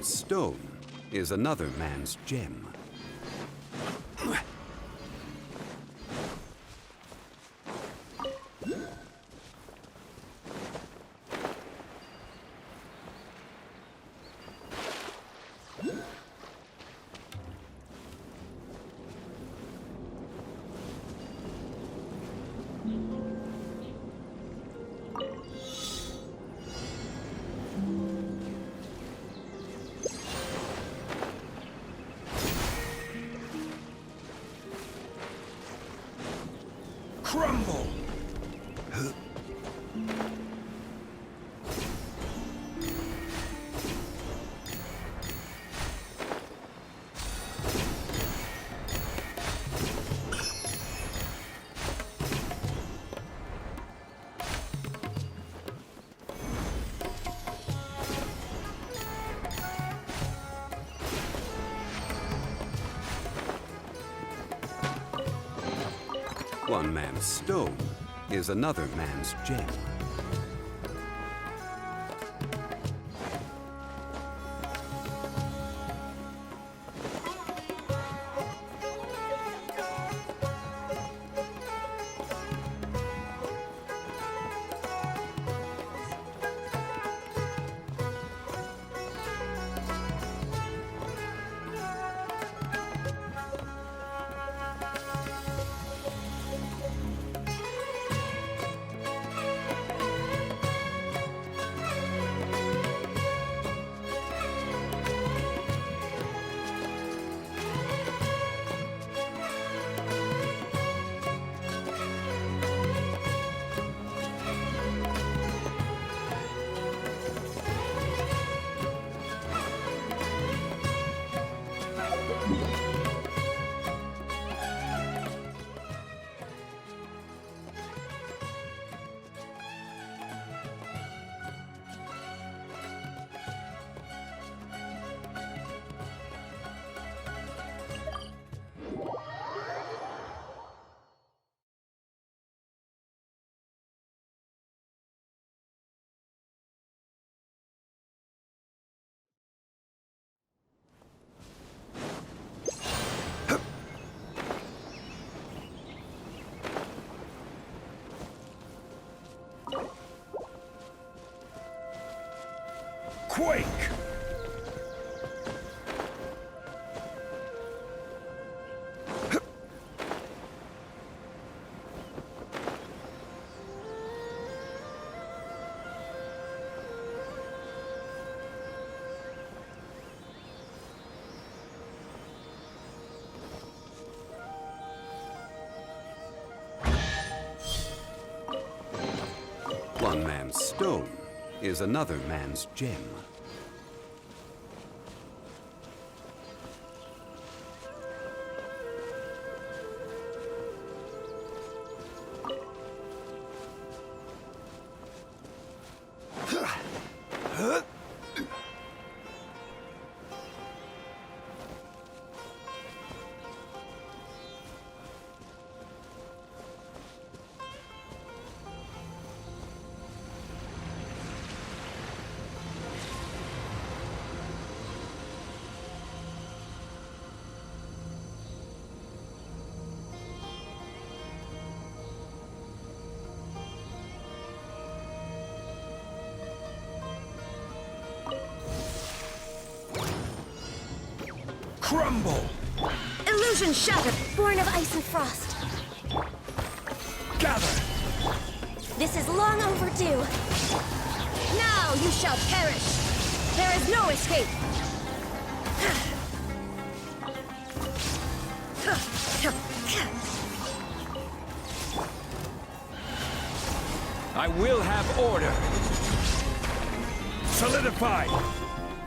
man's stone is another man's gem. Crumble! One man's stone is another man's gem. Quake! One man's stone is another man's gem. Crumble! Illusion shattered, born of ice and frost. Gather! This is long overdue. Now you shall perish. There is no escape. I will have order! Solidify!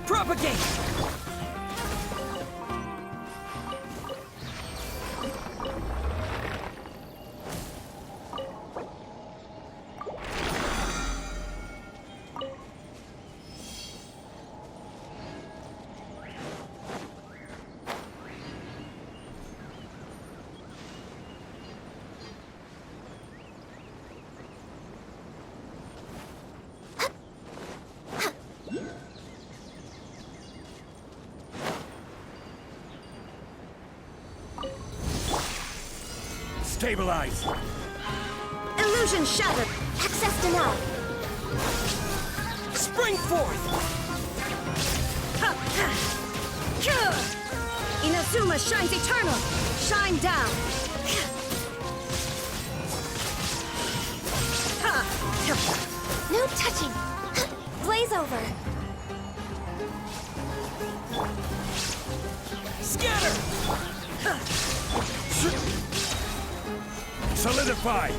Propagate! Stabilize! Illusion shattered. Access denied. Spring forth! Ha, ha. Kyur! Inazuma shines eternal. Shine down. Ha. No touching. Blaze over. Scatter! Solidify!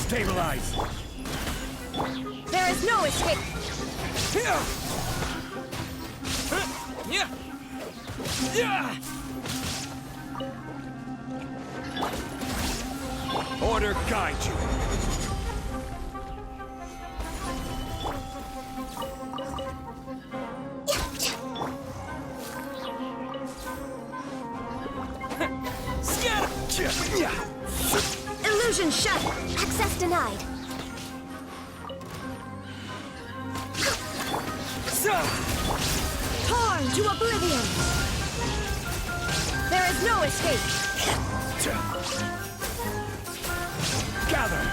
Stabilize! There is no escape. Yeah! Yeah! Order guide you. Scatter! Illusion shattered. Access denied. Torn to oblivion. There is no escape. Gather!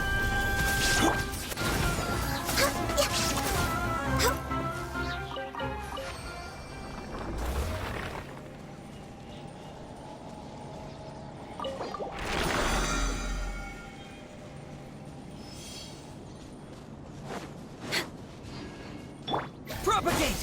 Propagate!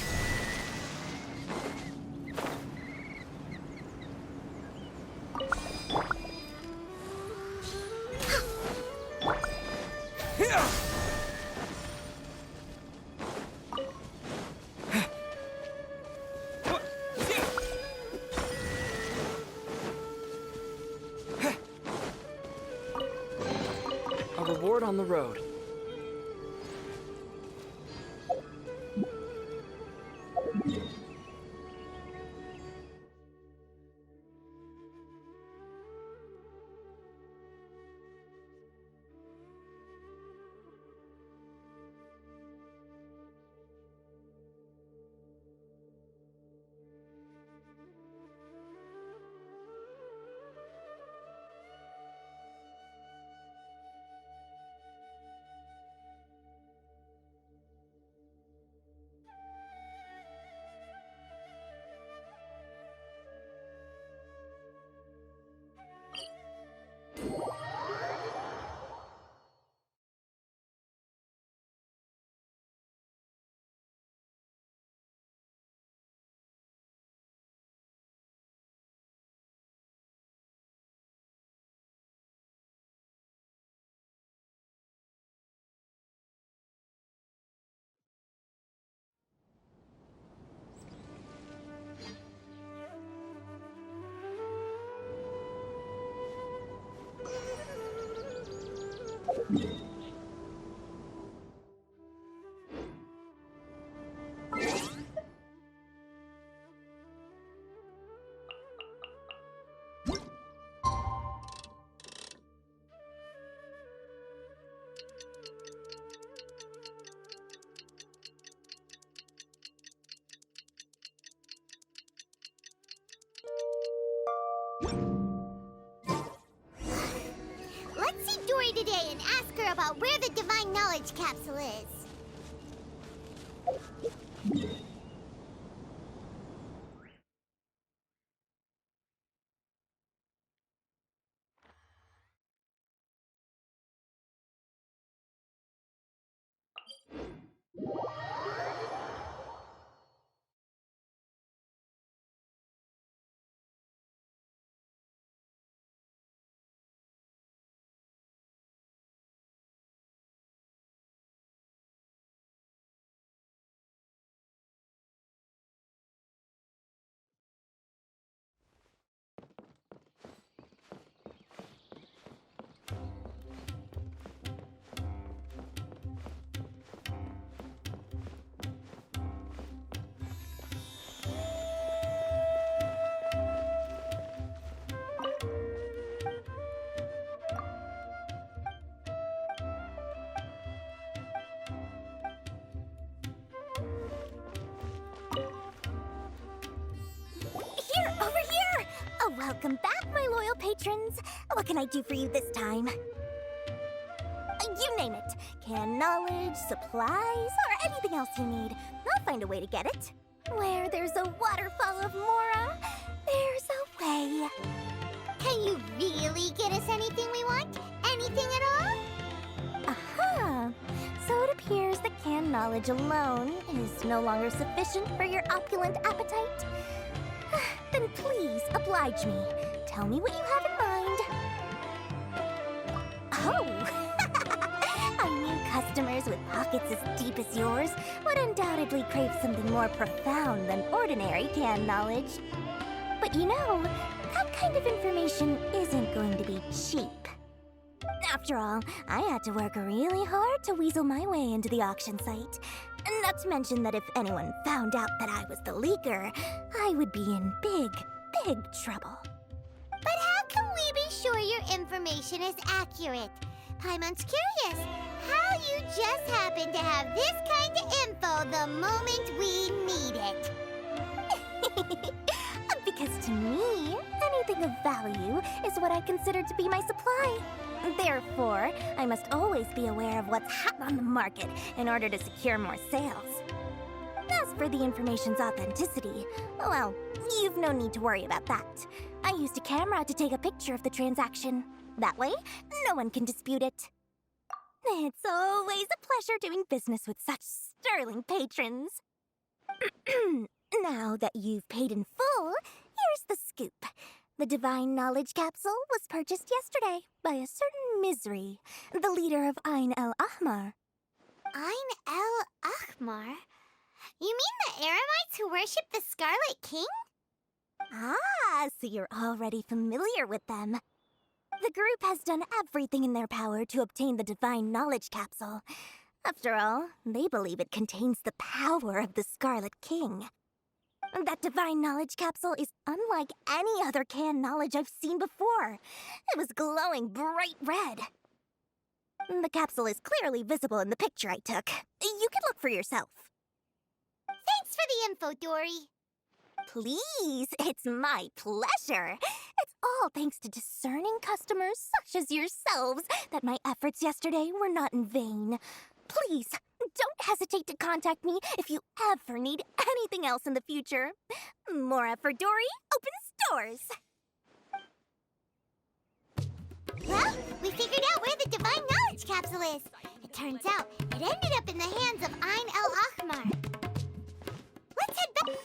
A reward on the road. Let's see Dory today and ask her about where the Divine Knowledge Capsule is. Welcome back, my loyal patrons. What can I do for you this time? You name it. Canned knowledge, supplies, or anything else you need. I'll find a way to get it. Where there's a waterfall of Mora, there's a way. Can you really get us anything we want? Anything at all? Aha! So it appears that canned knowledge alone is no longer sufficient for your opulent appetite. Then please oblige me. Tell me what you have in mind. Oh! I knew customers with pockets as deep as yours would undoubtedly crave something more profound than ordinary canned knowledge. But you know, that kind of information isn't going to be cheap. After all, I had to work really hard to weasel my way into the auction site. Not to mention that if anyone found out that I was the leaker, I would be in big, big trouble. But how can we be sure your information is accurate? Paimon's curious how you just happen to have this kind of info the moment we need it. Because to me, anything of value is what I consider to be my supply. Therefore, I must always be aware of what's hot on the market in order to secure more sales. As for the information's authenticity, well, you've no need to worry about that. I used a camera to take a picture of the transaction. That way, no one can dispute it. It's always a pleasure doing business with such sterling patrons. Now that you've paid in full, here's the scoop. The Divine Knowledge Capsule was purchased yesterday by a certain Misery, the leader of Ain el Ahmar. Ain el Ahmar? You mean the Eremites who worship the Scarlet King? Ah, so you're already familiar with them. The group has done everything in their power to obtain the Divine Knowledge Capsule. After all, they believe it contains the power of the Scarlet King. That Divine Knowledge Capsule is unlike any other canned knowledge I've seen before. It was glowing bright red. The capsule is clearly visible in the picture I took. You can look for yourself. Thanks for the info, Dory. Please, it's my pleasure. It's all thanks to discerning customers such as yourselves that my efforts yesterday were not in vain. Please, don't hesitate to contact me if you ever need anything else in the future. Mora for Dory opens doors. Well, we figured out where the Divine Knowledge Capsule is. It turns out it ended up in the hands of Ain el Ahmar. Let's head back.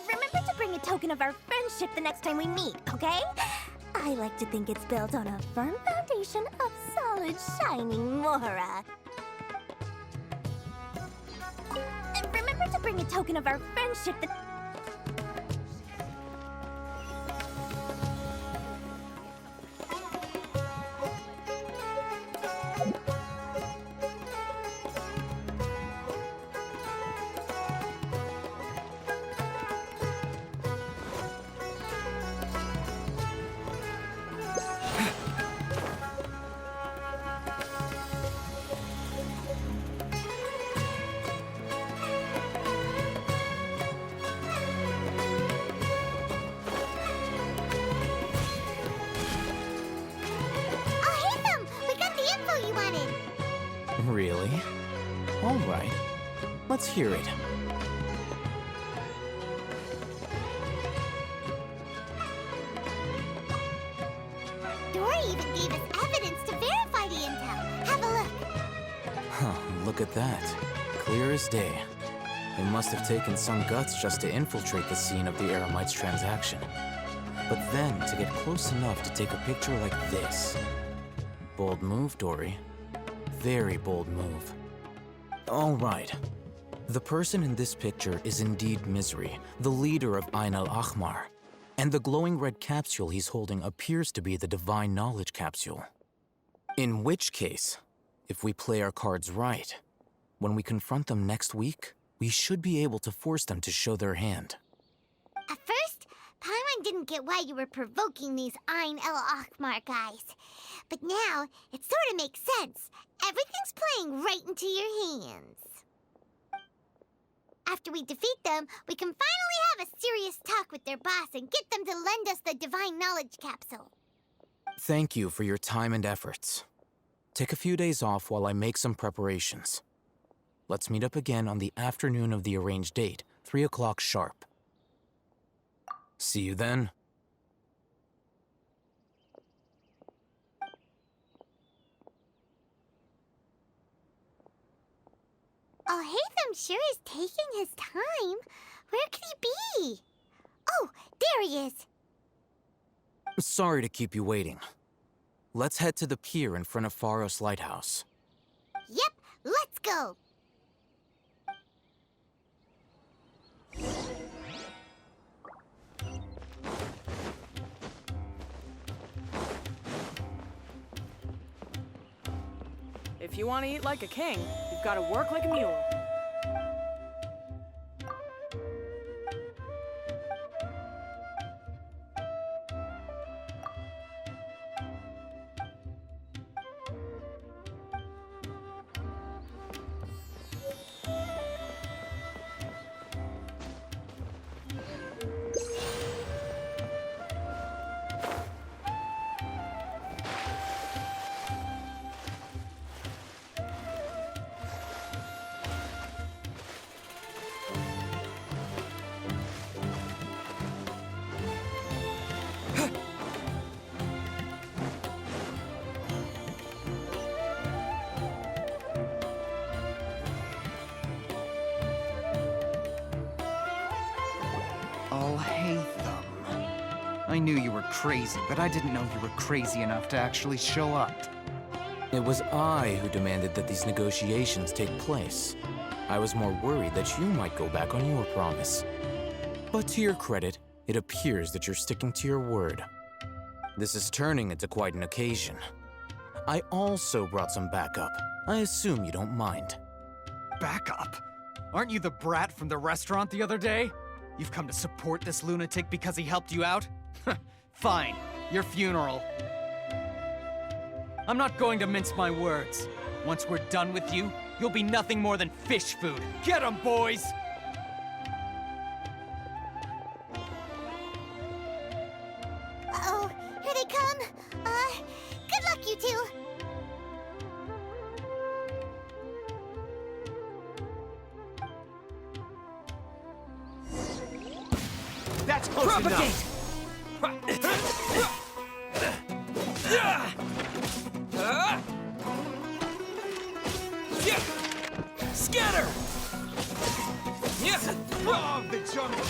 Remember to bring a token of our friendship the next time we meet, okay? I like to think it's built on a firm foundation of solid, shining Mora. Remember to bring a token of our friendship the... Really? All right. Let's hear it. Dory even gave us evidence to verify the intel. Have a look. Huh, look at that. Clear as day. It must have taken some guts just to infiltrate the scene of the Eremites transaction. But then to get close enough to take a picture like this. Bold move, Dory. Very bold move. All right. The person in this picture is indeed Misery, the leader of Ain el Ahmar. And the glowing red capsule he's holding appears to be the Divine Knowledge Capsule. In which case, if we play our cards right, when we confront them next week, we should be able to force them to show their hand. At first, Paimon didn't get why you were provoking these Ain el Ahmar guys. But now, it sort of makes sense. Everything's playing right into your hands. After we defeat them, we can finally have a serious talk with their boss and get them to lend us the Divine Knowledge Capsule. Thank you for your time and efforts. Take a few days off while I make some preparations. Let's meet up again on the afternoon of the arranged date, 3 o'clock sharp. See you then. Oh, Hatham sure is taking his time. Where could he be? Oh, there he is. Sorry to keep you waiting. Let's head to the pier in front of Pharos Lighthouse. Yep, let's go. If you want to eat like a king, you've got to work like a mule. Oh, Hatham. I knew you were crazy, but I didn't know you were crazy enough to actually show up. It was I who demanded that these negotiations take place. I was more worried that you might go back on your promise. But to your credit, it appears that you're sticking to your word. This is turning into quite an occasion. I also brought some backup. I assume you don't mind. Backup? Aren't you the brat from the restaurant the other day? You've come to support this lunatic because he helped you out? Fine, your funeral. I'm not going to mince my words. Once we're done with you, you'll be nothing more than fish food. Get 'em, boys! Uh-oh, here they come. Good luck, you two. That's close enough. Scatter! Law of the jungle!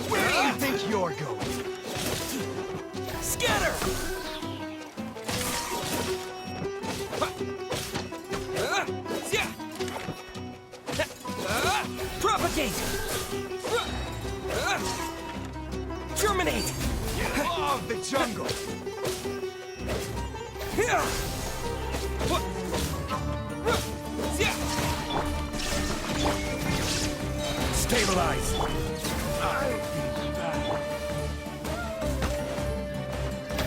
Where do you think you're going? Scatter! Propagate! Germinate! Law of the jungle! Stabilize!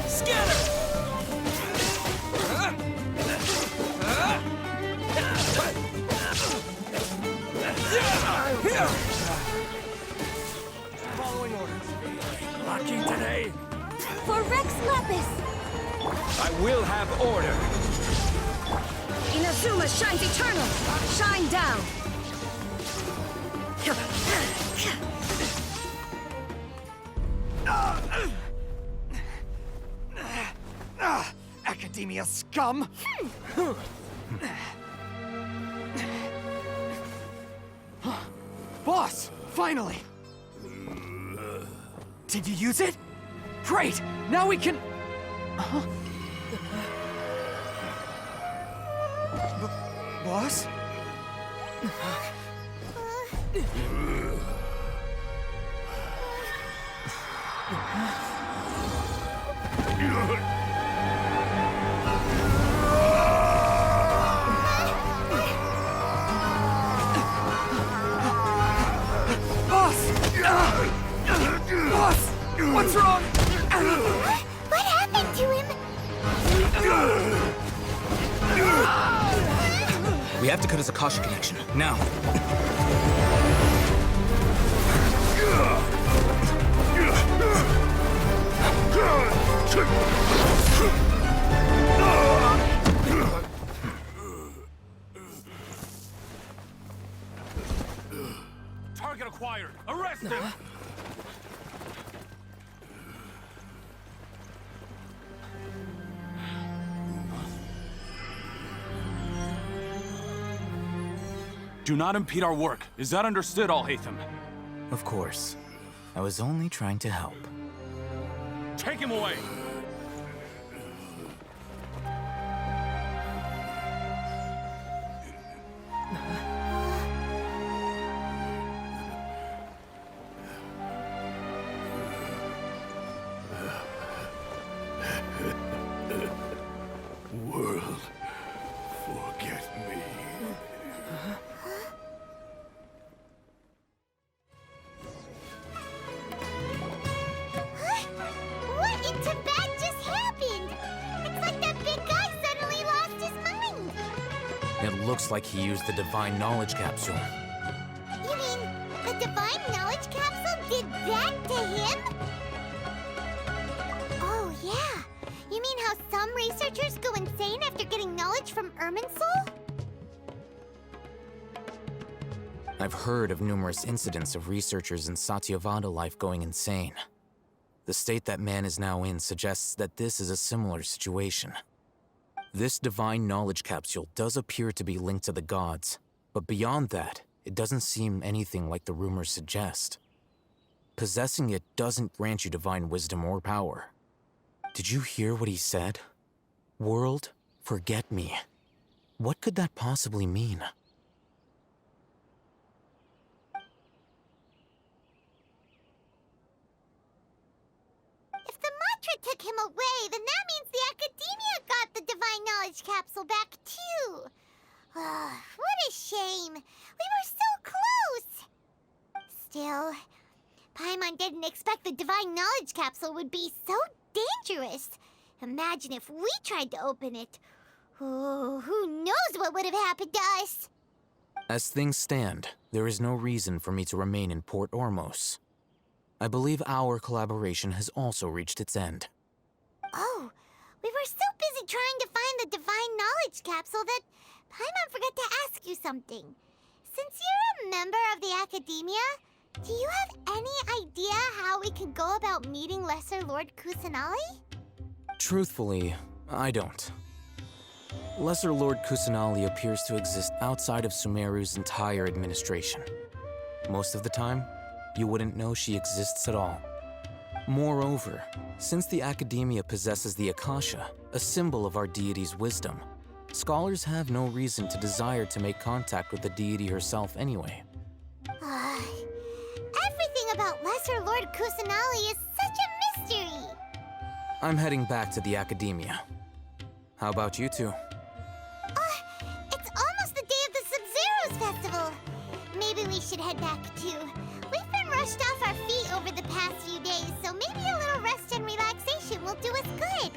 Scatter! Following orders. Lucky today. For Rex Lapis! I will have order. Inazuma shines eternal! Shine down! Academia scum! Boss! Finally! Did you use it? Great! Now we can... Boss? Boss! What's wrong? What happened to We have to cut his Akasha connection, now. Target acquired. Arrest him. Do not impede our work. Is that understood, Al-Haytham? Of course. I was only trying to help. Take him away! World, forget me. What in Tibet just happened? It's like that big guy suddenly lost his mind. It looks like he used the Divine Knowledge Capsule. You mean the Divine Knowledge Capsule did that to him? Oh, yeah. You mean how some researchers go insane after getting knowledge from Irminsul? I've heard of numerous incidents of researchers in Satyavada life going insane. The state that man is now in suggests that this is a similar situation. This Divine Knowledge Capsule does appear to be linked to the gods, but beyond that, it doesn't seem anything like the rumors suggest. Possessing it doesn't grant you divine wisdom or power. Did you hear what he said? World, forget me. What could that possibly mean? If the mantra took him away, then that means the Academia got the Divine Knowledge Capsule back, too. What a shame. We were so close. Still, Paimon didn't expect the Divine Knowledge Capsule would be so dangerous. Imagine if we tried to open it. Oh, who knows what would have happened to us? As things stand, there is no reason for me to remain in Port Ormos. I believe our collaboration has also reached its end. Oh, we were so busy trying to find the Divine Knowledge Capsule that Paimon forgot to ask you something. Since you're a member of the Academia, do you have any idea how we could go about meeting Lesser Lord Kusanali? Truthfully, I don't. Lesser Lord Kusanali appears to exist outside of Sumeru's entire administration. Most of the time, you wouldn't know she exists at all. Moreover, since the Academia possesses the Akasha, a symbol of our deity's wisdom, scholars have no reason to desire to make contact with the deity herself anyway. Everything about Lesser Lord Kusanali is such a mystery. I'm heading back to the Academia. How about you two? It's almost the day of the Sub-Zeros Festival. Maybe we should head back too. We've been rushed off our feet over the past few days, so maybe a little rest and relaxation will do us good.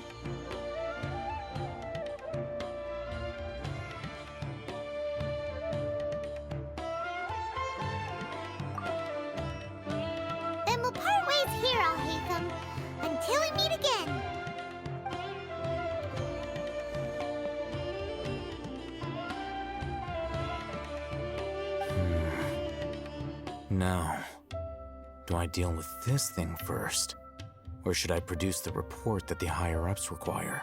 Then we'll part ways here, Al-Haytham, until we meet again. Now, do I deal with this thing first? Or should I produce the report that the higher-ups require?